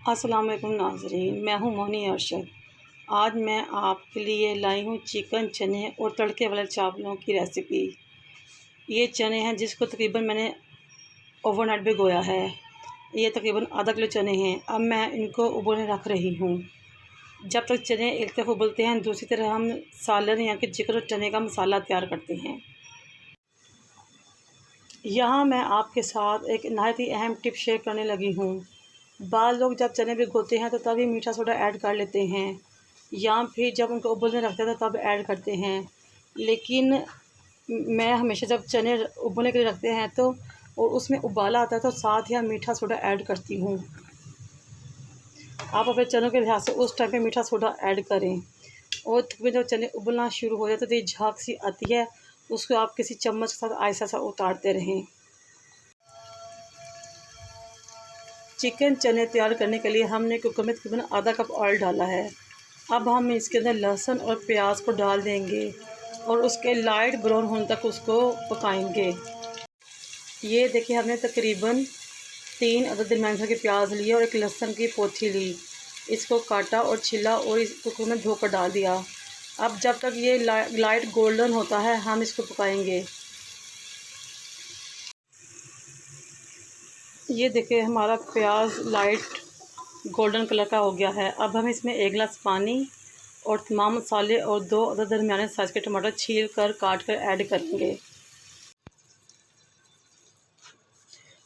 अस्सलाम वालेकुम नाज़रीन, मैं हूँ मोहनी अरशद। आज मैं आपके लिए लाई हूँ चिकन, चने और तड़के वाले चावलों की रेसिपी। ये चने हैं जिसको तकरीबन मैंने ओवरनाइट भिगोया है। ये तकरीबन आधा किलो चने हैं। अब मैं इनको उबलने रख रही हूँ। जब तक चने एक तरफ उबलते हैं, दूसरी तरफ हम सालन यानी कि चिकन और चने का मसाला तैयार करते हैं। यहाँ मैं आपके साथ एक नहायत ही अहम टिप शेयर करने लगी हूँ। बाज़ लोग जब चने भिगोते हैं तो तभी मीठा सोडा ऐड कर लेते हैं, या फिर जब उनको उबलने रखते हैं तो तब ऐड करते हैं। लेकिन मैं हमेशा जब चने उबलने के लिए रखते हैं तो और उसमें उबाला आता है तो साथ ही हम मीठा सोडा ऐड करती हूँ। आप अपने चनों के लिहाज से उस टाइम पे मीठा सोडा ऐड करें। और जब चने उबलना शुरू हो जाते तो ये झाग सी आती है, उसको आप किसी चम्मच के साथ आहिस्ता सा उतारते रहें। चिकन चने तैयार करने के लिए हमने कुकर में तकरीबन आधा कप ऑयल डाला है। अब हम इसके अंदर लहसुन और प्याज को डाल देंगे और उसके लाइट ब्राउन होने तक उसको पकाएंगे। ये देखिए, हमने तकरीबन 3 अदद दरमियाने साइज़ के प्याज लिए और एक लहसुन की पोथी ली। इसको काटा और छिला और इस कुकर में धोकर डाल दिया। अब जब तक ये लाइट गोल्डन होता है हम इसको पकाएंगे। ये देखिए, हमारा प्याज लाइट गोल्डन कलर का हो गया है। अब हम इसमें 1 गिलास पानी और तमाम मसाले और 2 अदद दरमियाने साइज़ के टमाटर छील कर काट कर ऐड करेंगे।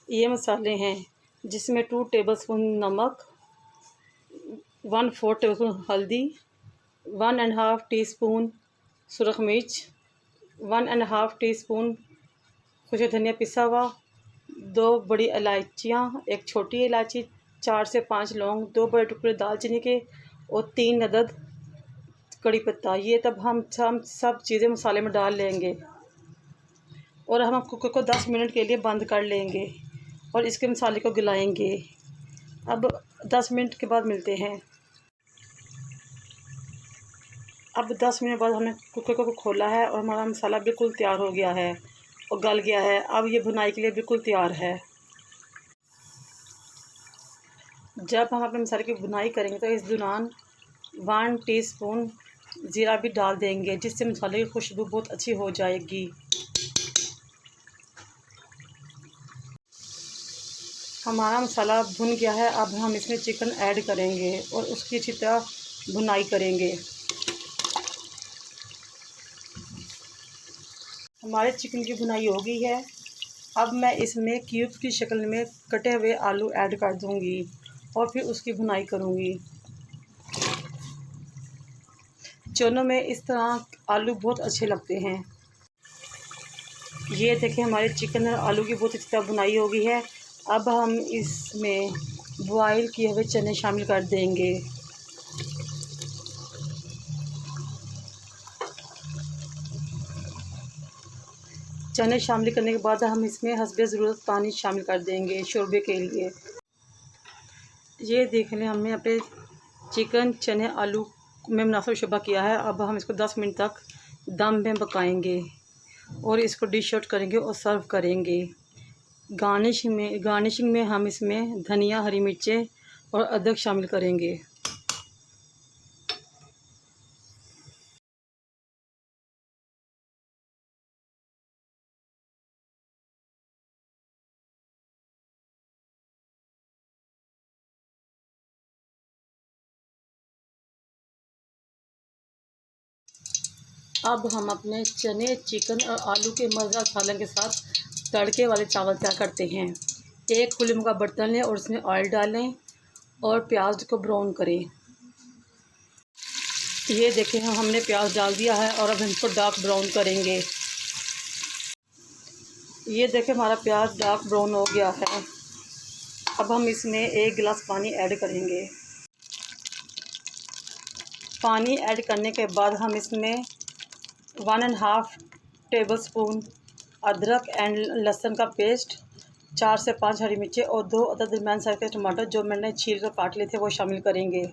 ये मसाले हैं जिसमें 2 टेबलस्पून नमक, 1/4 टेबलस्पून हल्दी, 1.5 टीस्पून सुरख मिर्च, 1.5 टीस्पून कुछ धनिया पिसा हुआ, 2 बड़ी इलायचियाँ, 1 छोटी इलायची, 4 से 5 लौंग, 2 बड़े टुकड़े दालचीनी के और 3 अदद कड़ी पत्ता। ये तब हम सब चीज़ें मसाले में डाल लेंगे और हम कुकर को 10 मिनट के लिए बंद कर लेंगे और इसके मसाले को गलाएंगे। अब 10 मिनट के बाद मिलते हैं। अब 10 मिनट बाद हमने कुकर को खोला है और हमारा मसाला बिल्कुल तैयार हो गया है और गल गया है। अब ये भुनाई के लिए बिल्कुल तैयार है। जब हम अपने मसाले की भुनाई करेंगे तो इस दौरान 1 टीस्पून ज़ीरा भी डाल देंगे, जिससे मसाले की खुशबू बहुत अच्छी हो जाएगी। हमारा मसाला भुन गया है। अब हम इसमें चिकन ऐड करेंगे और उसकी अच्छी तरह भुनाई करेंगे। हमारे चिकन की भुनाई हो गई है। अब मैं इसमें क्यूब्स की शक्ल में कटे हुए आलू ऐड कर दूंगी और फिर उसकी भुनाई करूंगी। चनों में इस तरह आलू बहुत अच्छे लगते हैं। ये देखिए, हमारे चिकन और आलू की बहुत अच्छी तरह भुनाई हो गई है। अब हम इसमें बॉयल किए हुए चने शामिल कर देंगे। चने शामिल करने के बाद हम इसमें हस्बे ज़रूरत पानी शामिल कर देंगे शोरबे के लिए। ये देख लें, हमने अपने चिकन, चने, आलू में मुनासिब शोरबा किया है। अब हम इसको 10 मिनट तक दम में पकाएंगे और इसको डिश आउट करेंगे और सर्व करेंगे। गार्निशिंग में हम इसमें धनिया, हरी मिर्चें और अदरक शामिल करेंगे। अब हम अपने चने, चिकन और आलू के मज़ेदार सालन के साथ तड़के वाले चावल तैयार करते हैं। एक खुले मुँह का बर्तन लें और उसमें ऑयल डालें और प्याज को ब्राउन करें। ये देखें, हमने प्याज डाल दिया है और अब हम इसको डार्क ब्राउन करेंगे। ये देखें, हमारा प्याज डार्क ब्राउन हो गया है। अब हम इसमें 1 गिलास पानी ऐड करेंगे। पानी ऐड करने के बाद हम इसमें 1.5 टेबलस्पून अदरक एंड लहसुन का पेस्ट, 4 से 5 हरी मिर्चें और 2 अदद दरमियाने साइज़ के टमाटर जो मैंने छील कर काट लिए थे वो शामिल करेंगे।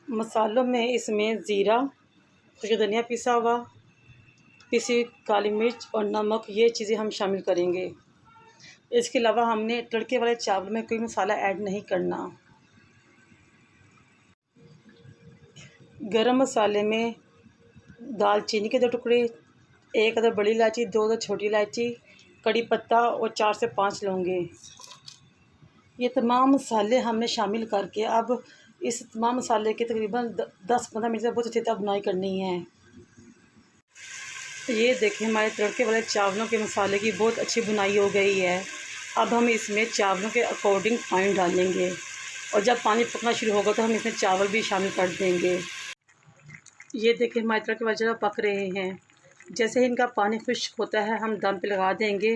मसालों में इसमें ज़ीरा, कुछ धनिया पिसा हुआ, पिसी काली मिर्च और नमक, ये चीज़ें हम शामिल करेंगे। इसके अलावा हमने तड़के वाले चावल में कोई मसाला ऐड नहीं करना। गरम मसाले में दालचीनी के 2 टुकड़े, 1 अदर बड़ी इलायची, 2 अदर छोटी इलायची, कड़ी पत्ता और 4 से 5 लौंगे। ये तमाम मसाले हमने शामिल करके अब इस तमाम मसाले के तकरीबन 10-15 मिनट से बहुत अच्छी तरह भुनाई करनी है। ये देखें, हमारे तड़के वाले चावलों के मसाले की बहुत अच्छी भुनाई हो गई है। अब हम इसमें चावलों के अकॉर्डिंग पानी डालेंगे और जब पानी पकना शुरू होगा तो हम इसमें चावल भी शामिल कर देंगे। ये देखें, हमारे तड़के वाले चावल पक रहे हैं। जैसे ही इनका पानी खुश्क होता है हम दम पे लगा देंगे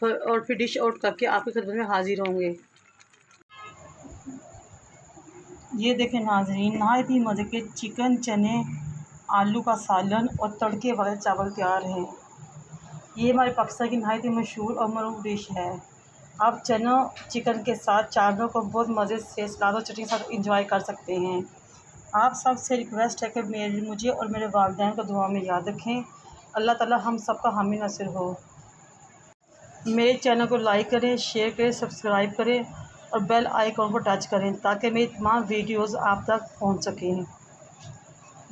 और फिर डिश आउट करके आपकी खिदमत में हाजिर होंगे। ये देखें नाज़रीन, नहायत ही मज़े के चिकन, चने, आलू का सालन और तड़के वाले चावल तैयार हैं। ये हमारे पाकिस्तान की नहायत ही मशहूर और मरूफ डिश है। आप चना चिकन के साथ चावलों को बहुत मज़े से सलाद और चटनी के साथ इंजॉय कर सकते हैं। आप सबसे रिक्वेस्ट है कि मुझे और मेरे वालिदैन को दुआ में याद रखें। अल्लाह ताला हम सबका हामी नासिर हो। मेरे चैनल को लाइक करें, शेयर करें, सब्सक्राइब करें और बेल आइकॉन को टच करें ताकि मेरी तमाम वीडियोज़ आप तक पहुँच सकें।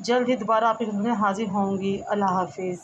जल्द ही दोबारा आपकी खिदमत में हाजिर होंगी। अल्लाह हाफिज़।